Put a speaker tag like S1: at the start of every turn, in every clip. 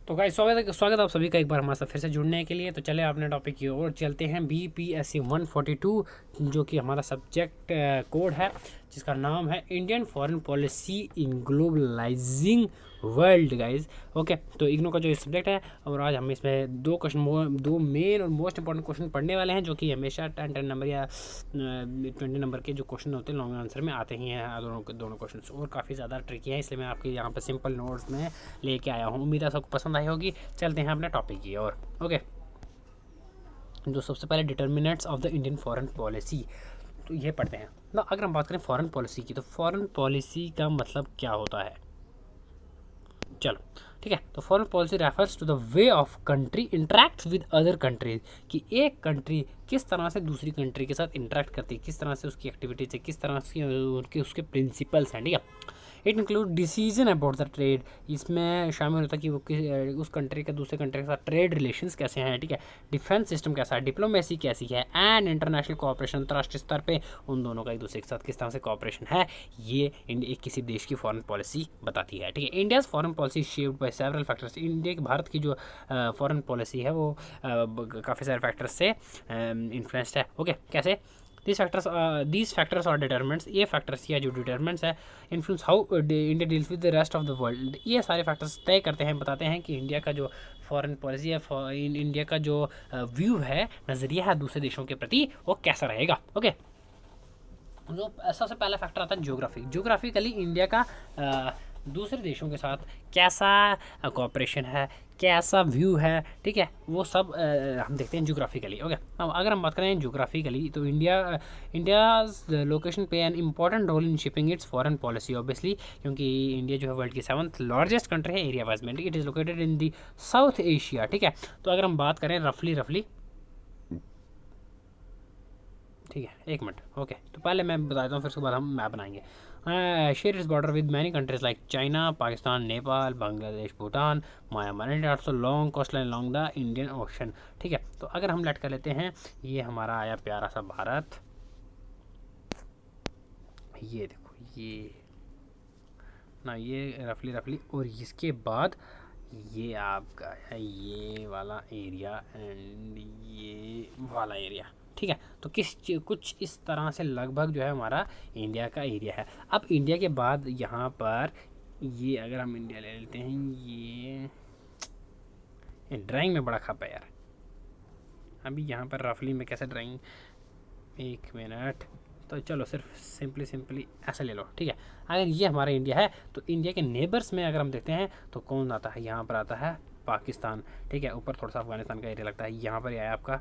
S1: तो गाइस स्वागत आप सभी का एक बार हमारे साथ फिर से जुड़ने के लिए। तो चले अपने टॉपिक की ओर चलते हैं। BPSC 142 जो कि हमारा सब्जेक्ट कोड है, जिसका नाम है Indian foreign policy in globalizing world guys. Okay, तो इग्नो का जो सब्जेक्ट है, और आज हम इसमें दो मेन और मोस्ट इंपॉर्टेंट क्वेश्चन पढ़ने वाले हैं, जो कि हमेशा 10 नंबर या 20 नंबर के जो क्वेश्चन होते हैं लॉन्ग आंसर में आते ही हैं। दोनों क्वेश्चन और काफ़ी ज़्यादा ट्रिकी है, इसलिए मैं आपके यहाँ पर सिंपल नोट्स में लेके आया हूँ। उम्मीद है सबको पसंद आई होगी। चलते हैं अपने टॉपिक की ओर। ओके, जो सबसे पहले determinants of the Indian foreign policy, तो ये पढ़ते हैं ना। अगर हम बात करें फॉरेन पॉलिसी की, तो फॉरेन पॉलिसी का मतलब क्या होता है, चलो ठीक है। तो foreign policy refers to the way of country interact with other countries, कि एक कंट्री किस तरह से दूसरी कंट्री के साथ इंटरेक्ट करती है, किस तरह से उसकी एक्टिविटीज है, किस तरह से उनके उसके प्रिंसिपल्स हैं, ठीक है। It include decision about the trade, इसमें शामिल होता है कि वो उस कंट्री का दूसरे कंट्री के साथ ट्रेड रिलेशंस कैसे हैं, ठीक है। डिफेंस सिस्टम कैसा है, डिप्लोमेसी कैसी है, एंड इंटरनेशनल कोऑपरेशन, अंतर्राष्ट्रीय स्तर पे उन दोनों का एक दूसरे के साथ किस तरह से कोऑपरेशन है, ये किसी देश की फॉरेन पॉलिसी बताती है, ठीक है। India's foreign policy shaped by several factors, India की भारत की जो फॉरेन पॉलिसी है वो काफ़ी सारे फैक्टर्स से इन्फ्लुएंस्ड है। ओके, कैसे these factors are determinants, ये फैक्टर्स या जो डिटर्मेंट्स है influence how India deals with the rest of the world, ये सारे फैक्टर्स तय करते हैं, बताते हैं कि इंडिया का जो फॉरेन पॉलिसी है, इंडिया का जो व्यू है, नज़रिया है दूसरे देशों के प्रति, वो कैसा रहेगा। ओके, जो सबसे पहला फैक्टर आता है ज्योग्राफी। ज्योग्राफिकली इंडिया का दूसरे देशों के साथ कैसा कोऑपरेशन है, कैसा व्यू है, ठीक है, वो सब हम देखते हैं ज्योग्राफिकली। ओके, अब अगर हम बात करें ज्योग्राफिकली, तो इंडिया लोकेशन पे an important role in shipping its foreign policy, obviously, क्योंकि इंडिया जो है वर्ल्ड की 7th लार्जेस्ट कंट्री है एरिया वाइज में, it is located in the South Asia, ठीक है। तो अगर हम बात करें रफली ठीक है, एक मिनट। ओके, तो पहले मैं बताता हूँ, फिर उसके बाद हम मैप बनाएंगे। Share is border with many countries like China, Pakistan, Nepal, Bangladesh, Bhutan, Myanmar, and also long coast line long the Indian Ocean, ठीक है। तो अगर हम लेट कर लेते हैं, ये हमारा आया प्यारा सा भारत, ये देखो, ये ना, ये रफली, और इसके बाद ये आपका है ये वाला एरिया एंड ये वाला एरिया, ठीक है। तो कुछ इस तरह से लगभग जो है हमारा इंडिया का एरिया है। अब इंडिया के बाद यहाँ पर ये अगर हम इंडिया ले लेते हैं, ये ड्राइंग में बड़ा खपा है यार। अभी यहाँ पर रफली में कैसे ड्राइंग, एक मिनट, तो चलो सिर्फ सिंपली ऐसे ले लो, ठीक है। अगर ये हमारा इंडिया है, तो इंडिया के नेबर्स में अगर हम देखते हैं तो कौन आता है, यहाँ पर आता है पाकिस्तान, ठीक है। ऊपर थोड़ा सा अफगानिस्तान का एरिया लगता है। यहाँ पर आया आपका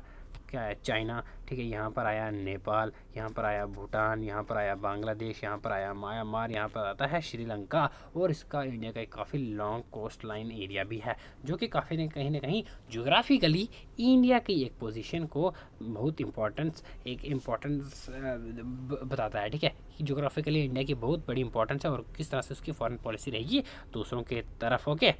S1: क्या है, चाइना, ठीक है। यहाँ पर आया नेपाल, यहाँ पर आया भूटान, यहाँ पर आया बांग्लादेश, यहाँ पर आया म्यांमार, यहाँ पर आता है श्रीलंका, और इसका इंडिया का एक काफ़ी लॉन्ग कोस्ट लाइन एरिया भी है, जो कि काफ़ी कहीं ना कहीं जोग्राफिकली इंडिया की एक पोजीशन को बहुत इम्पोर्टेंस बताता है, ठीक है। जोग्राफिकली इंडिया की बहुत बड़ी इंपॉर्टेंस है, और किस तरह से उसकी फॉरेन पॉलिसी रहेगी दूसरों के तरफ। ओके,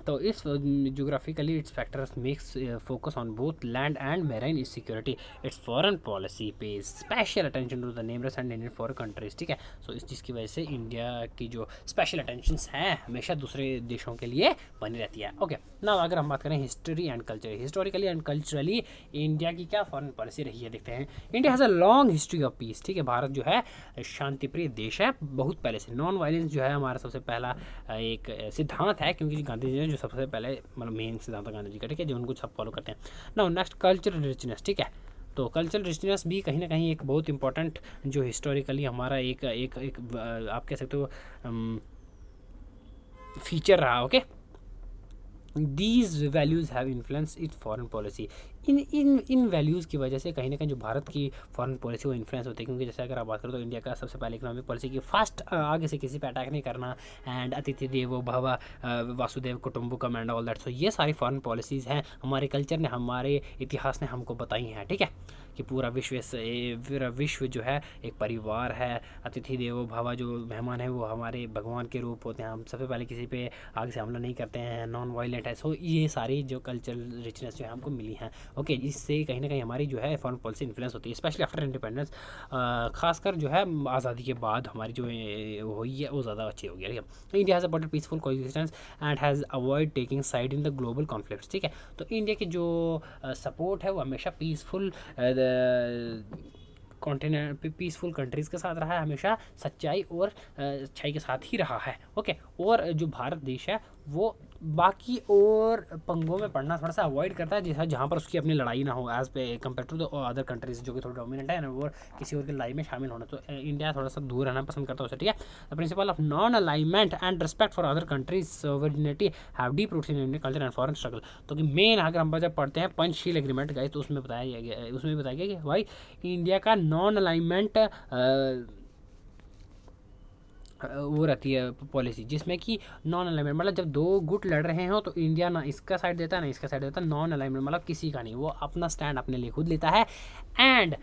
S1: तो इस geographically its factors makes focus on both land and marine security, its foreign policy pay special attention to the neighbours and Indian foreign countries, ठीक है। सो इस चीज़ की वजह से इंडिया की जो स्पेशल अटेंशंस हैं हमेशा दूसरे देशों के लिए बनी रहती है। ओके, ना अगर हम बात करें history and culture, historically and culturally India की क्या फॉरेन पॉलिसी रही है, देखते हैं। India has a long history of peace, ठीक है। भारत जो है शांतिप्रिय देश है बहुत पहले से। नॉन वायलेंस जो है हमारा सबसे पहला एक सिद्धांत है, क्योंकि गांधी जी ने जो सबसे पहले मतलब मेन सिद्धांत गांधी जी का, ठीक है, जो उनको सब फॉलो करते हैं। नाउ नेक्स्ट कल्चरल रिचनेस, ठीक है। तो कल्चरल रिचनेस भी कहीं ना कहीं एक बहुत इंपॉर्टेंट जो हिस्टोरिकली हमारा एक एक एक आप कह सकते हो फीचर रहा। Okay, these values have influence it foreign policy, in values की वजह से कहीं ना कहीं जो भारत की फॉरेन पॉलिसी वो इन्फ्लुएंस होती है। क्योंकि जैसे अगर आप बात करो तो इंडिया का सबसे पहले इकोनॉमिक पॉलिसी की फर्स्ट आगे से किसी पे अटैक नहीं करना, एंड अतिथि देवो भव, वासुदेव कुटुंबकम एंड ऑल दैट। सो ये सारी फॉरेन पॉलिसीज़ हैं, हमारे कल्चर ने, हमारे इतिहास ने हमको बताई हैं, ठीक है, कि पूरा विश्व जो है एक परिवार है। अतिथि देवो भव, जो मेहमान है वो हमारे भगवान के रूप होते हैं। हम सबसे पहले किसी पे आगे से हमला नहीं करते हैं, नॉन वायलेंट है। सो ये सारी जो कल्चरल रिचनेस जो है हमको मिली हैं। ओके, इससे कहीं ना कहीं हमारी जो है फॉरेन पॉलिसी इन्फ्लुएंस होती है, स्पेशली आफ्टर इंडिपेंडेंस, खासकर जो है आज़ादी के बाद हमारी जो हुई है वो ज़्यादा अच्छी हो गई है। India has supported peaceful coexistence and has avoid taking side in the global conflicts. ठीक है, तो इंडिया की जो सपोर्ट है वो हमेशा पीसफुल कॉन्टिनेंट पीसफुल कंट्रीज़ के साथ रहा है, हमेशा सच्चाई और अच्छाई के साथ ही रहा है। ओके, और जो भारत देश है वो बाकी और पंगों में पड़ना थोड़ा सा अवॉइड करता है, जैसा जहाँ पर उसकी अपनी लड़ाई ना हो एज पे compare to the other countries जो कि थोड़ा डोमिनेंट है ना, वो किसी और की लड़ाई में शामिल होना। तो इंडिया थोड़ा सा दूर रहना पसंद करता है उससे। ठीक है, the principle of non alignment and respect for other countries sovereignty have deep roots in Indian culture and foreign struggle. तो कि मेन अगर हम जब पढ़ते हैं पंचशील एग्रीमेंट गए तो उसमें बताया गया कि भाई इंडिया का नॉन अलाइनमेंट वो रहती है पॉलिसी, जिसमें कि नॉन अलाइनमेंट मतलब जब दो गुट लड़ रहे हो तो इंडिया ना इसका साइड देता है ना इसका साइड देता है। नॉन अलाइनमेंट मतलब किसी का नहीं, वो अपना स्टैंड अपने लिए खुद लेता है। एंड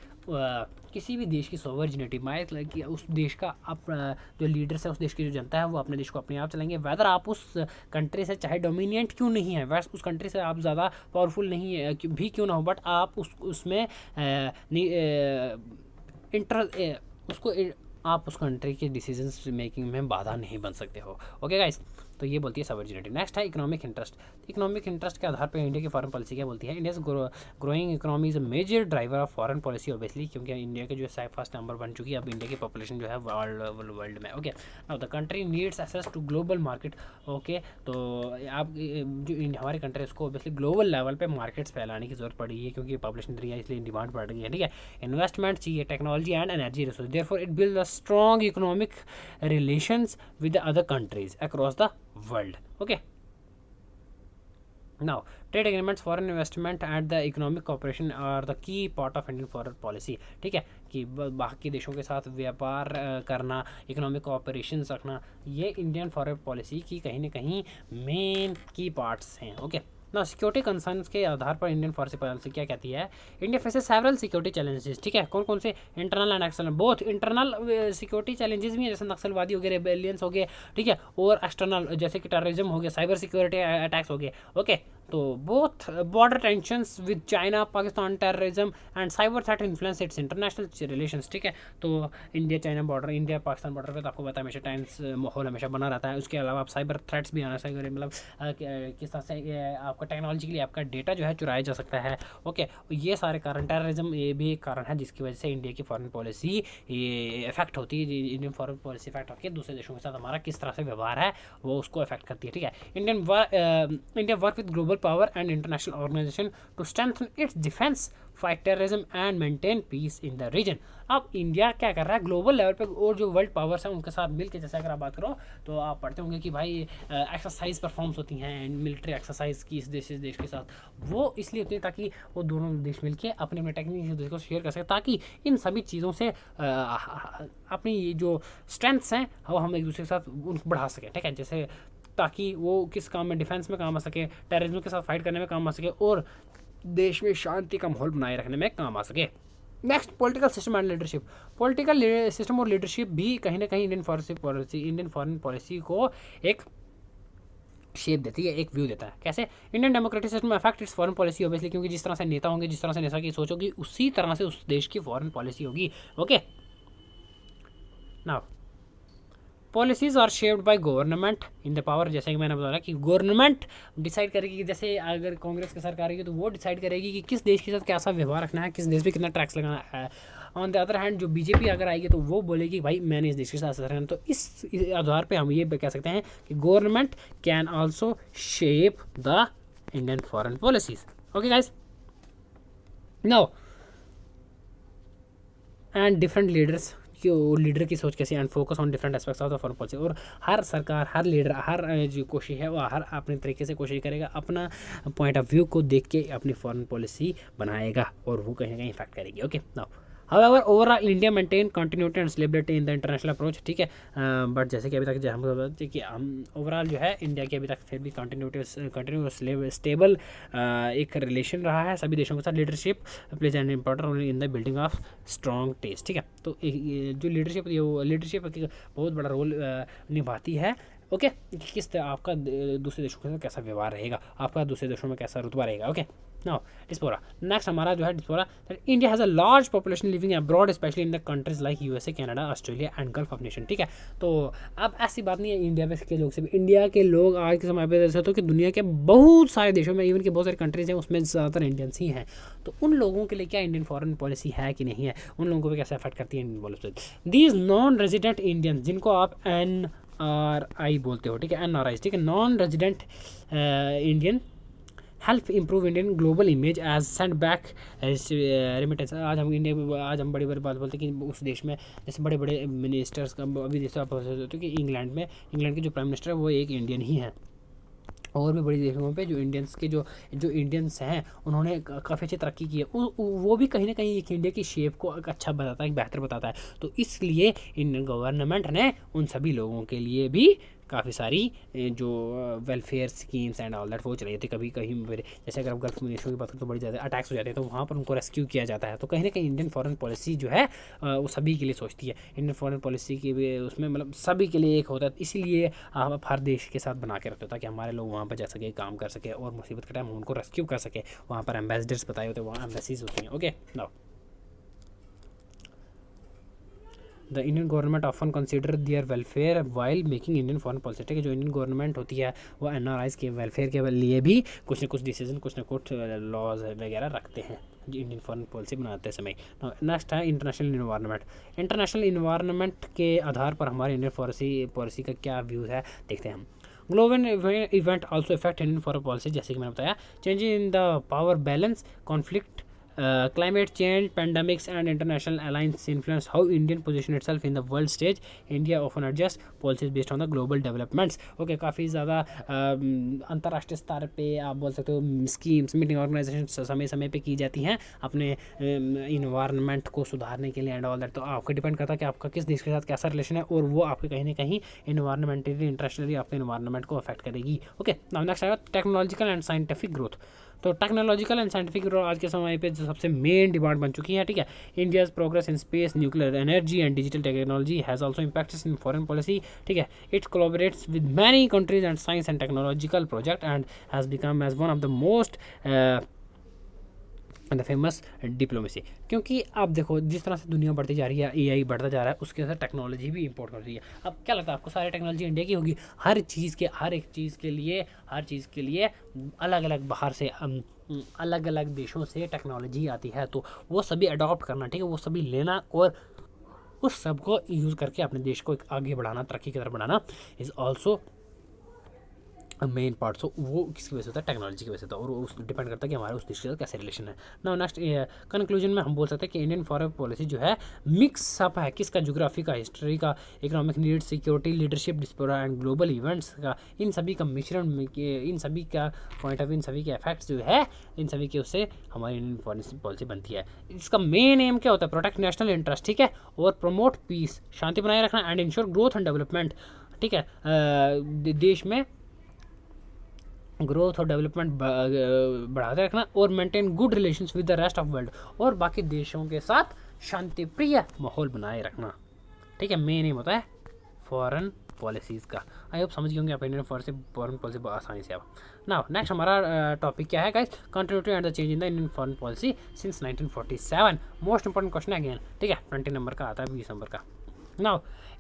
S1: किसी भी देश की सोवरेनिटी मतलब कि उस देश का जो लीडर्स है, उस देश की जो जनता है वो अपने देश को अपने आप चलाएंगे, वेदर आप उस कंट्री से चाहे डोमिनिएंट क्यों नहीं है, वैसे उस कंट्री से आप ज़्यादा पावरफुल नहीं है भी क्यों ना हो, बट आप उसमें उसको आप उस कंट्री के डिसीजंस मेकिंग में बाधा नहीं बन सकते हो। ओके गाइस, तो ये बोलती है सॉवरेनिटी। नेक्स्ट है इकोनॉमिक इंटरेस्ट। इकोनॉमिक इंटरेस्ट के आधार पर इंडिया की फॉरेन पॉलिसी क्या बोलती है? India growing economy is a major driver of foreign policy obviously, क्योंकि इंडिया के जो है फर्स्ट नंबर बन चुकी है अब इंडिया की पॉपुलेशन जो है वर्ल्ड में। Okay, now the country needs access to global market. Okay, तो आप जो हमारी कंट्री उसको ऑब्वियसली ग्लोबल लेवल पे मार्केट्स फैलाने की जरूरत पड़ी है, क्योंकि पॉपुलेशन रही है इसलिए डिमांड बढ़ रही है। ठीक है, इन्वेस्टमेंट चाहिए, technology and energy resource, therefore it build a strong economic relations with the other countries across the world. Okay, now trade agreements, foreign investment and the economic cooperation are the key part of Indian foreign policy। ठीक है, कि बाकी देशों के साथ व्यापार करना, economic cooperation रखना, ये इंडियन फॉरेन पॉलिसी की कहीं ना कहीं मेन की पार्ट्स हैं। ओके, ना सिक्योरिटी कंसर्न्स के आधार पर इंडियन फॉरेन पॉलिसी क्या कहती है? India faces several security challenges. ठीक है, कौन कौन से? Internal and external, both internal security challenges भी हैं जैसे नक्सलवादी हो गए, रेबेलियंस हो गए, ठीक है, और एक्सटर्नल जैसे कि टेररिज्म हो गया, साइबर सिक्योरिटी अटैक्स हो गए। ओके, तो both border tensions with China, Pakistan, terrorism and cyber threat influence it's international relations. ठीक है, तो India China border, India Pakistan border पे तो आपको पता है हमेशा टेंस माहौल हमेशा बना रहता है। उसके अलावा आप साइबर थ्रेट्स भी आना चाहिए, मतलब किस तरह से आपका टेक्नोलॉजी के लिए आपका डेटा जो है चुराया जा सकता है। ओके, ये सारे कारण, टेररिज्म ये भी एक कारण है जिसकी वजह से इंडिया की फॉरेन पॉलिसी इफेक्ट होती है। इंडियन फॉरेन पॉलिसी इफेक्ट होती है, दूसरे देशों के साथ हमारा किस तरह से व्यवहार है वो उसको इफेक्ट करती है। ठीक है, India work with global power and international organization to strengthen its defense, fight terrorism and maintain peace in the region। अब इंडिया क्या कर रहा है ग्लोबल लेवल पे, और जो वर्ल्ड पावर्स हैं उनके साथ मिलकर, जैसे अगर आप बात करो तो आप पढ़ते होंगे कि भाई एक्सरसाइज परफॉर्म्स होती हैं, मिलिट्री एक्सरसाइज की इस देश के साथ, वो इसलिए होती है ताकि वो दोनों देश मिलके अपने अपने टेक्निक एक दूसरे को शेयर कर सकें, ताकि इन सभी चीज़ों से अपनी जो स्ट्रेंथ्स हैं वो हम एक दूसरे के साथ उनको बढ़ा सकें। ठीक है, जैसे ताकि वो किस काम में, डिफेंस में काम आ सके, टेररिज्म के साथ फाइट करने में काम आ सके, और देश में शांति का माहौल बनाए रखने में काम आ सके। Next, political system and leadership. Political system और लीडरशिप भी कहीं ना कहीं इंडियन फॉरेन पॉलिसी को एक शेप देती है, एक व्यू देता है। कैसे? Indian democratic system affect it's foreign policy obviously, क्योंकि जिस तरह से नेता होंगे, जिस तरह से नेता की सोच होगी, उसी तरह से उस देश की फॉरेन पॉलिसी होगी। Okay, now policies are shaped by government in the power, जैसे कि मैंने बताया कि गवर्नमेंट डिसाइड करेगी कि जैसे अगर कांग्रेस की सरकार आएगी तो वो डिसाइड करेगी कि किस देश के साथ कैसा व्यवहार रखना है, किस देश पे कितना टैक्स लगाना है। ऑन द अदर हैंड जो बीजेपी अगर आएगी तो वो बोलेगी भाई मैंने इस देश के साथ रहना। तो इस आधार पे हम ये कह सकते हैं कि government can also shape the Indian foreign policies. Okay guys, now and different leaders कि लीडर की सोच कैसी, and focus on different aspects of the foreign policy. और हर सरकार, हर लीडर, हर जो कोशिश है वो हर अपने तरीके से कोशिश करेगा, अपना पॉइंट ऑफ व्यू को देख के अपनी फॉरेन पॉलिसी बनाएगा और वो कहीं ना कहीं इफेक्ट करेगी। Okay, now however overall India maintain continuity and stability in the international approach. ठीक है, बट जैसे कि अभी तक हम बताते कि हम ओवरऑल जो है इंडिया के अभी तक फिर भी कंटिन्यूटी स्टेबल एक रिलेशन रहा है सभी देशों के साथ। Leadership plays an important role in the building of strong test. ठीक है, तो जो लीडरशिप बहुत बड़ा रोल निभाती है ओके, किस तरह आपका दूसरे देशों के साथ कैसा व्यवहार रहेगा, आपका दूसरे देशों में कैसा रुतबा रहेगा। Okay, now डिस्पोरा। नेक्स्ट हमारा जो है diaspora, that India has a large population living abroad specially in the countries like USA, Canada, Australia and Gulf of nation. ठीक है, तो अब ऐसी बात नहीं है इंडिया में के लोग सिर्फ, इंडिया के लोग आज के समय पर जैसे तो कि दुनिया के बहुत सारे देशों में, इवन के बहुत सारी कंट्रीज हैं उसमें ज़्यादातर इंडियंस ही हैं। तो उन लोगों के लिए क्या इंडियन फॉरेन पॉलिसी है कि नहीं है, उन लोगों को कैसे अफेक्ट करती है Indian policy. These non resident Indian, जिनको आप NRI बोलते हो, ठीक है, NRI, ठीक है, non resident Indian, help improve Indian global image as send back remittance. आज हम बड़ी बड़ी बात बोलते हैं कि उस देश में जैसे बड़े बड़े मिनिस्टर्स का, अभी जैसे आप होते हो कि इंग्लैंड के जो प्राइम मिनिस्टर है वो एक इंडियन ही है, और भी बड़ी देशों पे जो इंडियंस के जो इंडियंस हैं उन्होंने काफ़ी अच्छी तरक्की की है, वो भी कहीं ना कहीं एक इंडिया की शेप को अच्छा बताता है, बेहतर बताता है। तो इसलिए इंडियन गवर्नमेंट ने उन सभी लोगों के लिए भी काफ़ी सारी जो welfare schemes and all that वो चलाई थी। कभी कहीं जैसे अगर आप गल्फ में देशों की बात करें तो बड़ी ज़्यादा अटैक्स हो जाते हैं, तो वहाँ पर उनको रेस्क्यू किया जाता है। तो कहीं ना कहीं इंडियन फॉरेन पॉलिसी जो है वो सभी के लिए सोचती है। इंडियन फॉरेन पॉलिसी की भी उसमें मतलब सभी के लिए एक होता है, इसीलिए आप हर देश के साथ बना के रखते हो ताकि हमारे लोग वहाँ पर जा सके, काम कर सके, और मुसीबत के टाइम उनको रेस्क्यू कर सके। वहाँ पर एम्बेसडर्स बताए होते हैं, वहाँ एम्बेसीज होती हैं। Okay, now the Indian government often consider their welfare while making Indian foreign policy. ठीक है, जो इंडियन गवर्नमेंट होती है वो NRIs के वेलफेयर के लिए भी कुछ न कुछ डिसीजन, कुछ न कुछ लॉज वगैरह रखते हैं जो इंडियन फॉरेन पॉलिसी बनाते समय। नेक्स्ट है इंटरनेशनल इन्वायरमेंट। इंटरनेशनल इन्वायरमेंट के आधार पर हमारे इंडियन पॉलिसी का क्या व्यूज़ है देखते हैं हम। Global event also effect Indian foreign policy, जैसे कि मैंने बताया, changes in the power balance, conflict, climate change, pandemics and international alliance influence how Indian position itself in the world stage. India often adjusts policies based on the global developments. Okay, काफ़ी ज़्यादा अंतर्राष्ट्रीय स्तर पे आप बोल सकते हो schemes, meeting, organisation समय समय पे की जाती हैं अपने इन्वायरमेंट को सुधारने के लिए एंड ऑल दैट। तो आपको डिपेंड करता है कि आपका किस देश के साथ कैसा रिलेशन है, और वो आपके कहीं ना कहीं इन्वायरमेंटली इंटरनेशनली आपके इन्वायरमेंट को अफेक्ट करेगी। ओके, नाउ नेक्स्ट आएगा टेक्नोलॉजिकल एंड साइंटिफिक ग्रोथ। तो टेक्नोलॉजिकल एंड साइंटिफिक ग्रोथ आज के समय पे जो सबसे मेन डिमांड बन चुकी है। ठीक है, India's progress in space, nuclear energy and digital technology has also impacts in foreign policy. ठीक है, it collaborates with many countries and science and technological project and has become as one of the most the famous diplomacy. क्योंकि आप देखो जिस तरह से दुनिया बढ़ती जा रही है, AI बढ़ता जा रहा है, उसके साथ टेक्नोलॉजी भी इंपोर्ट कर रही है। अब क्या लगता है आपको, सारी टेक्नोलॉजी इंडिया की होगी? हर एक चीज़ के लिए अलग अलग बाहर से अलग अलग देशों से टेक्नोलॉजी आती है, तो वो सभी अडॉप्ट करना, ठीक है, वो सभी लेना और उस सब को यूज़ करके अपने देश को आगे बढ़ाना, तरक्की की तरफ बढ़ाना इज़ ऑल्सो मेन पार्ट। सो वो किसकी वजह से होता है? टेक्नोलॉजी की वजह से होता है, और उस डिपेंड करता है कि हमारे उस देश के साथ कैसे रिलेशन है। ना नेक्स्ट कंक्लूजन में हम बोल सकते हैं कि इंडियन फॉरेन पॉलिसी जो है मिक्स अप है किसका, ज्योग्राफी का, हिस्ट्री का, economic needs, security, leadership, diaspora and global events का, इन सभी का मिश्रण में, इन सभी का पॉइंट ऑफ, इन सभी के इफेक्ट्स जो है, इन सभी के उससे हमारी इंडियन फॉरेन पॉलिसी बनती है। इसका मेन एम क्या होता है? प्रोटेक्ट नेशनल इंटरेस्ट, ठीक है, और प्रमोट पीस, शांति बनाए रखना and ensure growth and development. ठीक है, देश में ग्रोथ और डेवलपमेंट बढ़ाते रखना और maintain good relations with the rest of world, और बाकी देशों के साथ शांति प्रिय माहौल बनाए रखना। ठीक है, मेन एम होता है फॉरेन पॉलिसीज़ का। आई होप समझ गए होंगे आप इंडियन फॉरेन पॉलिसी आसानी से। अब नाउ नेक्स्ट हमारा टॉपिक क्या है guys? Continuity and the change in the Indian foreign policy since 1947। Most important question है अगेन। ठीक है, 20 नंबर का आता है, 20 नंबर का। Now,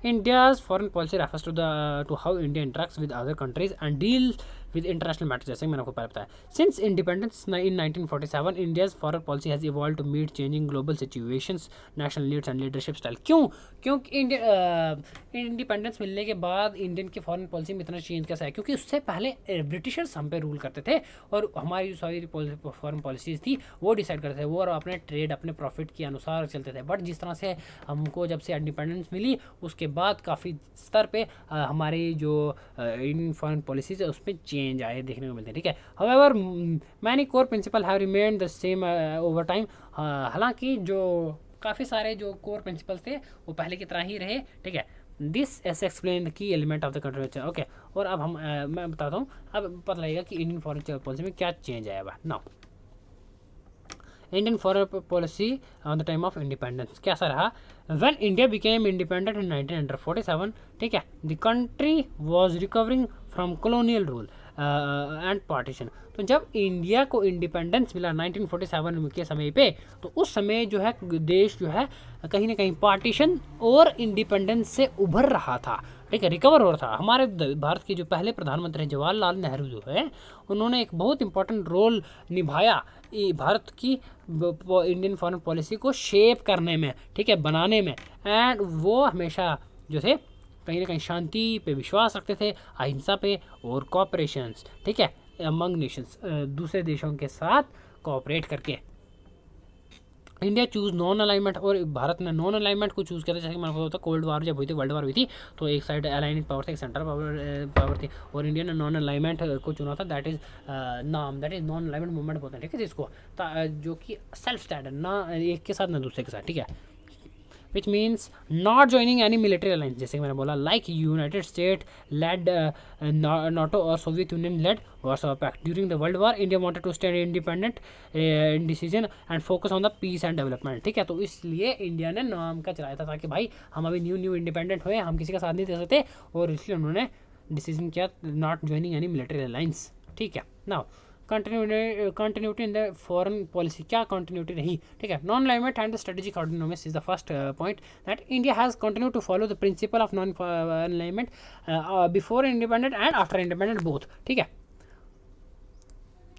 S1: India's foreign policy refers to how India interacts with other countries and deals with international matters, जैसे मैंने आपको पहले बताया। Since independence in 1947, India's foreign policy has evolved to meet changing global situations, national needs and leadership style। क्योंकि independence मिलने के बाद Indian की फॉरेन पॉलिसी में इतना चेंज कैसा है? क्योंकि उससे पहले ब्रिटिशर्स हम पे रूल करते थे, और हमारी जो सारी फॉरेन पॉलिसीज़ थी वो डिसाइड करते थे, वो और अपने ट्रेड, अपने प्रॉफिट के अनुसार चलते थे। बट जिस तरह से हमको जब से इंडिपेंडेंस मिली उसके बाद काफ़ी स्तर पे हमारी जो इंडियन फॉरेन पॉलिसीज है उसमें चेंज आए देखने को मिलते हैं। ठीक है, however many core principle have remained the same over time. हालांकि जो काफ़ी सारे जो कोर प्रिंसिपल्स थे वो पहले की तरह ही रहे। ठीक है, this S explain the key element of the country. Okay, और अब मैं बताता हूँ, अब पता लगेगा कि इंडियन फॉरेन पॉलिसी में क्या चेंज आया हुआ। Now Indian foreign policy on the time of independence कैसा रहा? When India became independent in 1947, ठीक है, the country was recovering from colonial rule and partition. तो जब इंडिया को इंडिपेंडेंस मिला 1947 के समय पे, तो उस समय जो है देश जो है कहीं ना कहीं पार्टीशन और इंडिपेंडेंस से उभर रहा था, ठीक है, रिकवर हो रहा था। हमारे भारत के जो पहले प्रधानमंत्री जवाहरलाल नेहरू जो है, उन्होंने एक बहुत इंपॉर्टेंट रोल निभाया भारत की इंडियन फॉरेन पॉलिसी को शेप करने में, ठीक है, बनाने में। एंड वो हमेशा जो थे कहीं ना कहीं शांति पे विश्वास रखते थे, अहिंसा पे और कॉपरेशंस, ठीक है, अमंग नेशंस, दूसरे देशों के साथ कोऑपरेट करके। इंडिया चूज नॉन अलाइनमेंट, और भारत ने नॉन अलाइनमेंट को चूज़ किया था। जैसे कि मैंने बताया था कोल्ड वार जब हुई थी, वर्ल्ड वार हुई थी, तो एक साइड अलाइनिंग पावर था, एक सेंट्रल पावर थी, और इंडिया ने नॉन अलाइनमेंट को चुना था। That is non alignment movement बोलते हैं, ठीक है, जिसको जो कि सेल्फ स्टैंडर्ड, ना एक के साथ ना दूसरे के साथ, ठीक है, which means not joining any military alliance, जैसे कि मैंने बोला, like United States led NATO or Soviet Union led Warsaw Pact. During the World War, India wanted to stand independent in decision and focus on the peace and development, ठीक है। तो इसलिए India ने नाम का चलाया था ताकि भाई हम अभी न्यू इंडिपेंडेंट हुए, हम किसी का साथ नहीं दे सकते, और इसलिए उन्होंने डिसीजन किया not joining any military alliance, ठीक है। Now continuity in the foreign policy, क्या कंटिन्यूटी रही, ठीक है। Non alignment and strategic autonomy is the first point that India has continue to follow the principle of non alignment before independent and after independent both, ठीक है।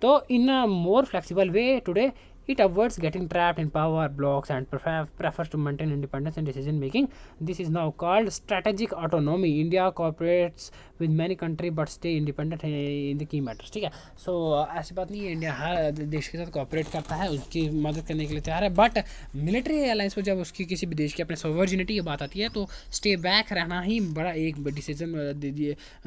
S1: तो in a more flexible way today it avoids getting trapped in power blocks and prefers to maintain independence in decision making. This is now called strategic autonomy. India cooperates with many countries but stay independent in the key matters, ठीक है। सो ऐसी बात नहीं है, India हर देश के साथ cooperate करता है, उसकी मदद करने के लिए तैयार है, बट मिलिट्री अलायंस पर जब उसकी किसी भी देश की अपने सॉवरेनिटी की बात आती है तो स्टे बैक रहना ही बड़ा एक डिसीजन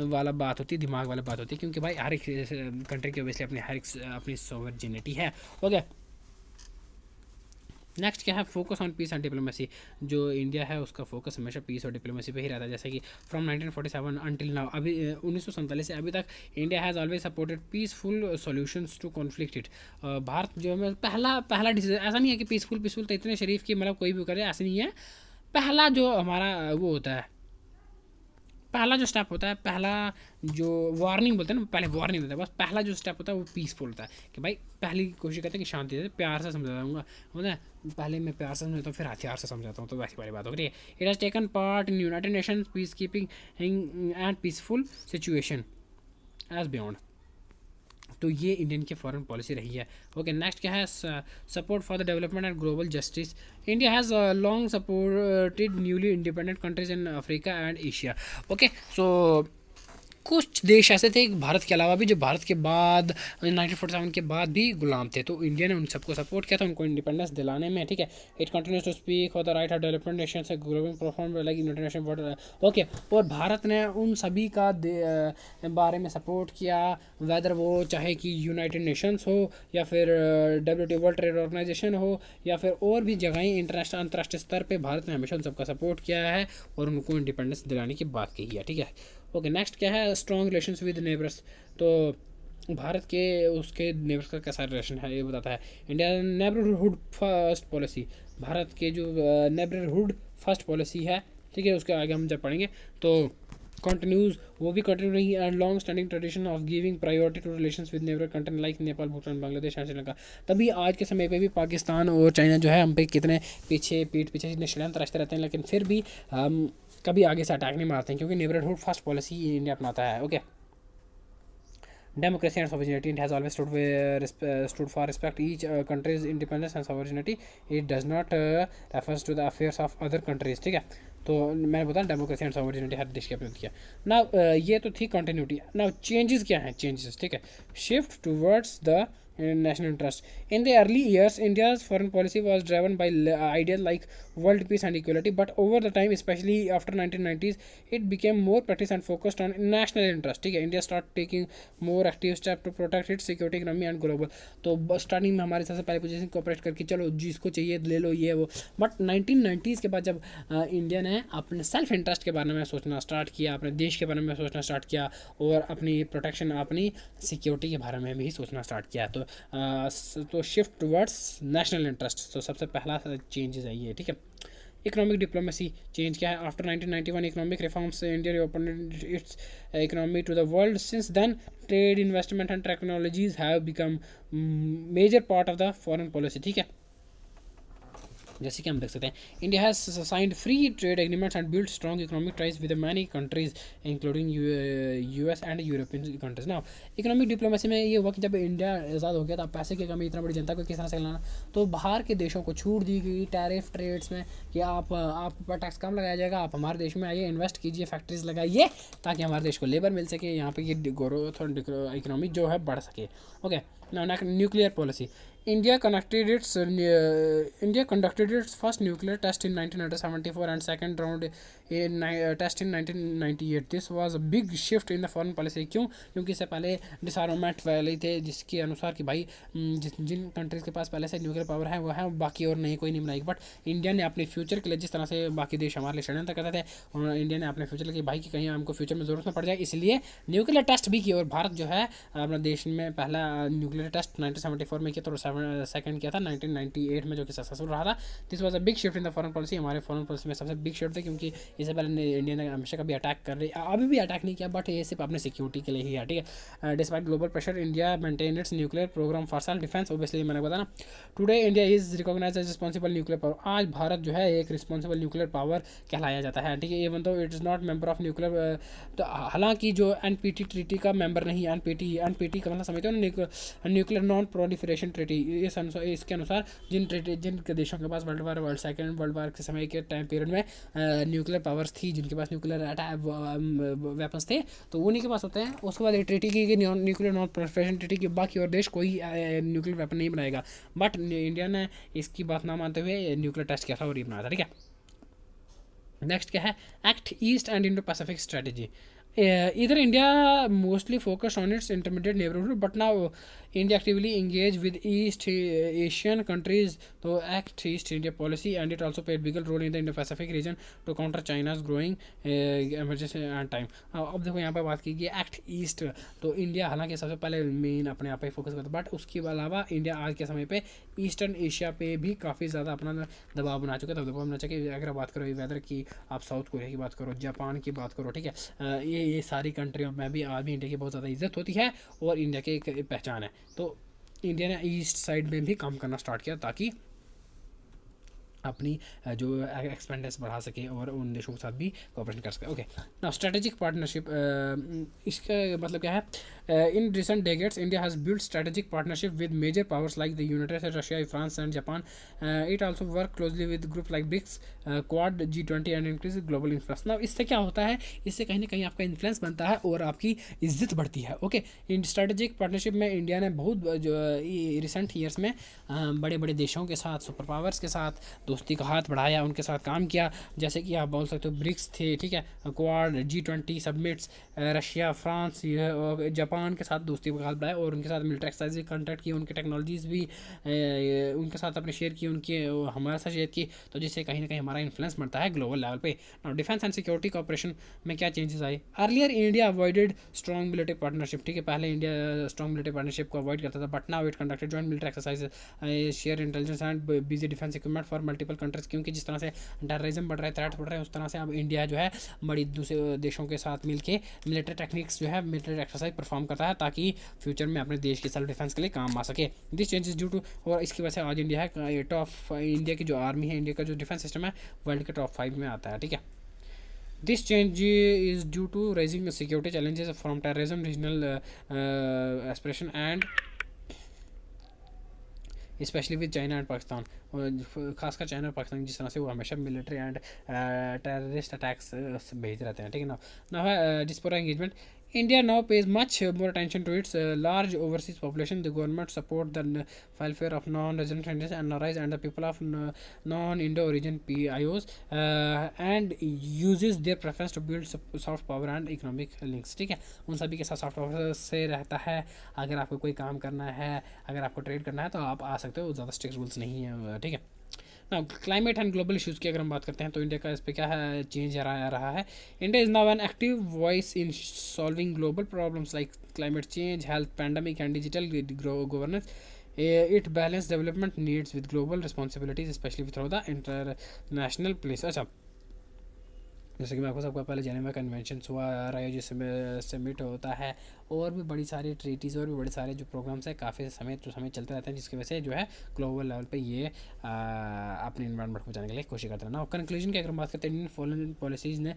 S1: वाला बात होती है, दिमाग वाला बात होती है, क्योंकि भाई हर एक कंट्री की वजह से अपनी सॉवरेनिटी है, ओके। नेक्स्ट क्या है? Focus on peace and diplomacy. जो इंडिया है उसका फोकस हमेशा पीस और डिप्लोमेसी पे ही रहता है, जैसे कि फ्रॉम 1947 अंटिल नाउ, अभी 1947 से अभी तक India has always supported peaceful solutions to conflict. Bharat जो है पहला डिसीजन, ऐसा नहीं है कि पीसफुल तो इतने शरीफ की मतलब कोई भी करे, ऐसा नहीं है। पहला जो हमारा वो होता है, पहला जो स्टेप होता है, पहला जो वार्निंग बोलते हैं ना, पहले वार्निंग देता है, बस पहला जो स्टेप होता है वो पीसफुल होता है, कि भाई पहली कोशिश करते हैं कि शांति से प्यार से समझा दूँगा, होता है, पहले मैं प्यार से समझाता हूँ फिर हथियार से समझाता हूँ, तो वैसी वाली बात हो रही है। It has taken part in United Nations peace keeping and peaceful situation as beyond. तो ये इंडियन की फॉरेन पॉलिसी रही है, ओके। नेक्स्ट क्या है? Support for the development and global justice. India has long supported newly independent countries in Africa and Asia, okay. So कुछ देश ऐसे थे भारत के अलावा भी जो भारत के बाद 1947 के बाद भी गुलाम थे, तो इंडिया ने उन सबको सपोर्ट किया था उनको इंडिपेंडेंस दिलाने में, ठीक है। It continues to speak for the right of development nation से global perform like united nation world, okay. और भारत ने उन सभी का बारे में सपोर्ट किया, वेदर वो चाहे कि यूनाइटेड नेशंस हो या फिर WTO वर्ल्ड ट्रेड ऑर्गेनाइजेशन हो या फिर और भी जगहें इंटरनेशनल अंतर्राष्ट्रीय स्तर पर भारत ने हमेशा उन सबका सपोर्ट किया है और उनको इंडिपेंडेंस दिलाने की बात कही है, ठीक है, ओके। नेक्स्ट क्या है? Strong relations with neighbours. तो भारत के उसके नेबर्स का कैसा रिलेशन है ये बताता है। India neighbourhood first policy, Bharat के जो नेबरहुड फर्स्ट पॉलिसी है, ठीक है, उसके आगे हम जब पढ़ेंगे तो कंटिन्यूज वो भी कंटिन्यू रही है। Long standing tradition of giving priority to relations with neighbour country like Nepal, Bhutan, Bangladesh and Sri Lanka. तभी आज के समय पे भी पाकिस्तान और चाइना जो है हम पे कितने पीठ पीछे षड्यंत्र रचते रहते हैं, लेकिन फिर भी हम कभी आगे से अटैक नहीं मारते हैं, क्योंकि नेबरहुड फर्स्ट पॉलिसी इंडिया अपनाता है, okay. Democracy and sovereignty, it has always stood for respect each country's independence and sovereignty. It does not refers to the affairs of other countries, ठीक है। तो मैंने बताया डेमोक्रेसी एंड सॉवरेनिटी हर देश के अपने किया ना। ये तो थी कंटिन्यूटी। ना चेंजेस क्या हैं? चेंजेस, ठीक है, shift towards the national interest. In the early years, India's foreign policy was driven by ideas like world peace and equality, but over the time, especially after 1990s, it became more practiced and focused on national interest, ठीक है। India started taking more active steps to protect its security, economy and global. तो starting में हमारे सबसे पहले position cooperate करके चलो जिसको चाहिए ले लो ये वो, बट 1990s के बाद जब इंडिया ने अपने सेल्फ इंटरेस्ट के बारे में सोचना स्टार्ट किया, अपने देश के बारे में सोचना स्टार्ट किया और अपनी प्रोटेक्शन, अपनी सिक्योरिटी के बारे में भी सोचना स्टार्ट किया, तो तो शिफ्ट टुवर्ड्स नेशनल इंटरेस्ट। तो सबसे पहला चेंजेस है ये, ठीक है। इकोनॉमिक डिप्लोमेसी चेंज क्या है? After 1991 economic reforms India open its economy to the world. Since then trade, investment and technologies have become major part of the foreign policy, ठीक है। जैसे कि हम देख सकते हैं, India has signed free trade agreements and build strong economic ties with many countries including US and European countries. ना economic diplomacy में ये हुआ कि जब इंडिया आज़ाद हो गया था, पैसे की कमी, इतना बड़ी जनता को किस तरह से लाना, तो बाहर के देशों को छूट दी गई टैरिफ ट्रेड्स में कि आप पर टैक्स कम लगाया जाएगा, आप हमारे देश में आइए, इन्वेस्ट कीजिए, फैक्ट्रीज लगाइए, ताकि हमारे देश को लेबर मिल सके, यहाँ पे ये ग्रोथ और इकोनॉमी जो है बढ़ सके। Okay, nuclear policy. India conducted its first nuclear test in 1974 and second round in test in 1998. This was a big shift in the foreign policy. क्यों? क्योंकि इससे पहले डिसआर्मामेंट वाले थे, जिसके अनुसार कि भाई जिन कंट्रीज़ के पास पहले से न्यूक्लियर पावर है वो है, बाकी और नहीं, कोई नहीं बनाएगी। बट इंडिया ने अपने फ्यूचर के लिए, जिस तरह से बाकी देश हमारे लिए षड्यंत्र करते थे, और इंडिया ने अपने फ्यूचर के लिए भाई कि कहीं हमको फ्यूचर में ज़रूरत न पड़ जाए, इसलिए न्यूक्लियर टेस्ट भी किया। और भारत जो है अपना देश में पहला न्यूक्लियर टेस्ट 1974 में किया, तो सेकंड किया था 1998 में, जो कि सक्सेसफुल रहा था। This was a big shift in the foreign policy. हमारे फॉरेन पॉलिसी में सबसे बिग शिफ्ट है, क्योंकि इससे पहले इंडिया ने हमेशा कभी अटैक कर रही, अभी भी अटैक नहीं किया, बट ये सिर्फ अपने सिक्योरिटी के लिए ही है, ठीक है। Despite global pressure, India maintain its nuclear programme for self defence. Obviously मैंने बताया ना, today India is recognize as responsible nuclear power. आज भारत जो है एक रिस्पॉन्सिबल न्यूक्लियर पावर कहलाया जाता है, ठीक है। इवन तो it is not member of nuclear, तो हालांकि जो एनपीटी ट्रीटी का मेंबर नहीं है, एनपीटी का मतलब समझते हो ना, न्यूक्लियर नॉन प्रोलिफरेशन ट्रीटी। इसके अनुसार जिन देशों के पास सेकेंड वर्ल्ड वार के समय के टाइम पीरियड में न्यूक्लियर पावर्स थी, जिनके पास न्यूक्लियर वेपन्स थे, तो उन्हीं के पास होते हैं। उसके बाद ट्रीटी की न्यूक्लियर नॉन प्रोलिफरेशन ट्रीटी की, बाकी और देश कोई न्यूक्लियर वेपन नहीं बनाएगा। बट इंडिया ने इसकी बात ना मानते हुए न्यूक्लियर टेस्ट किया था और ये बनाया था, ठीक है। नेक्स्ट क्या है? Act east and Indo Pacific strategy. Either India mostly focused on its intermediate neighborhood, but now India actively engaged with East Asian countries to act East India policy, and it also played bigger role in the Indo-Pacific region to counter China's growing emergency and time. अब देखो यहाँ पर बात की गई act east, तो India हालांकि सबसे पहले मेन अपने आप पे फोकस करता, बट उसके अलावा इंडिया आज के समय पे ईस्टर्न एशिया पे भी काफ़ी ज़्यादा अपना दबाव बना चुका है। दबाव बना चाहिए, अगर बात करो वेदर की, आप साउथ कोरिया की बात करो, जापान की बात करो, ठीक है, ये सारी कंट्रियों में भी आज भी इंडिया की बहुत ज़्यादा इज्जत होती है और इंडिया की एक पहचान है। तो इंडिया ने ईस्ट साइड में भी काम करना स्टार्ट किया, ताकि अपनी जो एक्सपेंडेंस बढ़ा सके और उन देशों के साथ भी कोऑपरेशन कर सके। ओके, नाउ स्ट्रेटेजिक पार्टनरशिप, इसका मतलब क्या है? In recent decades India has build strategic partnership with major powers like the United States, Russia, France and Japan. It also work closely with group like BRICS, Quad, G20 and increase global influence. Now इससे क्या होता है? इससे कहीं ना कहीं आपका influence बनता है और आपकी इज्जत बढ़ती है। ओके, इन स्ट्रेटेजिक पार्टनरशिप में इंडिया ने बहुत जो रिसेंट ईयर्स में बड़े बड़े देशों के साथ, सुपर पावर्स के साथ दोस्ती का हाथ बढ़ाया, उनके साथ काम किया। जैसे कि आप बोल सकते हो ब्रिक्स थे, ठीक है, quad, G20 submits, Russia, France, Japan के साथ दोस्ती का हाथ बढ़ाया और उनके साथ मिलिट्री एक्सरसाइज कॉन्ट्रैक्ट किए, उनके टेक्नोलॉजीज़ भी उनके साथ अपने शेयर की, उनके हमारे साथ शेयर की, तो जिससे कहीं ना कहीं हमारा इन्फ्लुएंस बढ़ता है ग्लोबल लेवल पे। Now defence and security corporation में क्या चेंजेस आए? Earlier India avoided strong military partnership, ठीक है, पहले इंडिया स्ट्रॉन्ग मिलिट्री पार्टनरशिप को अवॉइड करता था, but now it conducted joint military exercise, share intelligence and busy defence equipment for multiple countries. क्योंकि जिस तरह से टेररिज्म बढ़ रहा है, थ्रेट बढ़ रहा है, उस तरह से अब इंडिया जो है बड़ी दूसरे देशों के साथ मिलके मिलिट्री टेक्निक्स जो है, मिलिट्री एक्सरसाइज परफॉर्म करता है, ताकि फ्यूचर में अपने देश की सेल्फ डिफेंस के लिए काम आ सके। दिस चेंजेस ड्यू टू, और इसकी वजह से आज इंडिया है टॉप, इंडिया की जो आर्मी है, इंडिया का जो डिफेंस सिस्टम है, वर्ल्ड के टॉप 5 में आता है, ठीक है। This change is due to rising security challenges from terrorism, regional aspiration and specially with China and Pakistan, और खासकर चाइना और पाकिस्तान, जिस तरह से वो हमेशा मिलिट्री एंड टेररिस्ट अटैक्स भेज रहते हैं, ठीक है ना। ना है डिस्पोरा engagement, India now pays much more attention to its large overseas population. The government support the welfare of non-resident Indians and NRIs and the people of non-Indo origin PIOs and uses their preference to build soft power and economic links, ठीक है। उन सभी के साथ soft power से रहता है। अगर आपको कोई काम करना है, अगर आपको ट्रेड करना है, तो आप आ सकते हो, ज़्यादा स्ट्रिक्ट रूल्स नहीं है, ठीक है। ना क्लाइमेट एंड ग्लोबल इशूज़ की अगर हम बात करते हैं तो इंडिया का इस पर क्या है चेंज आ रहा है। India is now an active voice in solving global problems like climate change, health, pandemic and digital governance. It balance development needs with global responsibilities, especially through the international place. अच्छा, जैसे कि मैं आपको सबका पहले Geneva convention हुआ रहा है जिसमें सबमिट होता है, और भी बड़ी सारी ट्रीटीज़ और भी बड़े सारे जो प्रोग्राम्स हैं काफ़ी समय चलते रहते हैं, जिसकी वजह से जो है ग्लोबल लेवल पे ये अपने इन्वायरमेंट को बचाने के लिए कोशिश करते हैं ना। कंक्लूजन की अगर बात करते हैं, इंडियन फॉरेन पॉलिसीज़ ने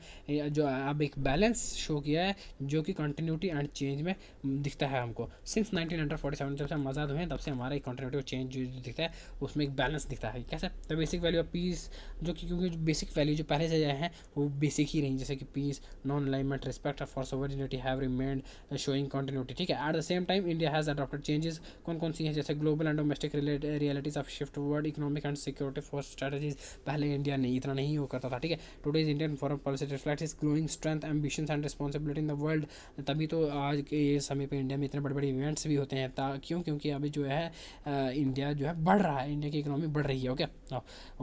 S1: जो अब एक बैलेंस शो किया है जो कि कंटिन्यूटी एंड चेंज में दिखता है हमको। सिंस 1947 जब से हम आज़ाद हुए हैं तब से हमारा एक कंटिन्यूटी और चेंज जो दिखता है उसमें एक बैलेंस दिखता है। कैसे? The basic value of peace, जो कि क्योंकि बेसिक वैल्यू जो पहले से हैं वो बेसिक ही रही, जैसे कि peace, non alignment, respect for sovereignty have remained showing continuity, ठीक है। At the same time India has adopted changes, कौन कौन सी हैं, जैसे global and domestic realities of shift world economic and security for strategies. पहले इंडिया नहीं इतना नहीं हो करता था, ठीक है। Today's Indian foreign policy reflects is growing strength, ambitions and responsibility in the world. तभी तो आज के ये समय पे इंडिया में इतने बड़े बड़े इवेंट्स भी होते हैं। क्योंकि अभी जो है इंडिया जो है बढ़ रहा है, इंडिया की इकोनॉमी बढ़ रही है। Okay,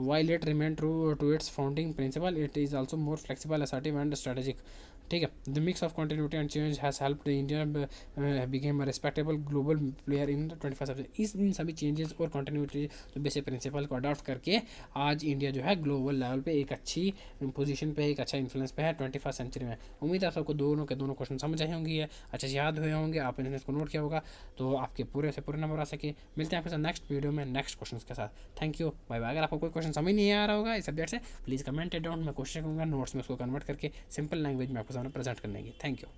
S1: while it remain true to its founding principle, it is also more flexible, assertive and strategic, ठीक है। The mix of continuity and change has helped India became a respectable global player in 21st century. इन सभी changes और continuity जो basic principle को adopt करके आज India जो है ग्लोबल लेवल पे एक अच्छी पोजीशन पे, एक अच्छा इन्फ्लुएंस पे है 21st सेंचुरी में। उम्मीद है आप सबको दोनों के दोनों क्वेश्चन समझ आए होंगे, अच्छे से याद हुए होंगे, आपने इसको नोट किया होगा तो आपके पूरे से पूरे नंबर आ सके। मिलते हैं आपके साथ नेक्स्ट वीडियो में नेक्स्ट क्वेश्चन के साथ। Thank you, bye bye. अगर आपको कोई क्वेश्चन समझ नहीं आ रहा होगा इस सब्जेक्ट से, प्लीज़ कमेंट इट डाउन, मैं कोशिश करूँगा नोट्स में उसको कन्वर्ट करके सिंपल लैंग्वेज में आपको सामने प्रेजेंट करने की। Thank you.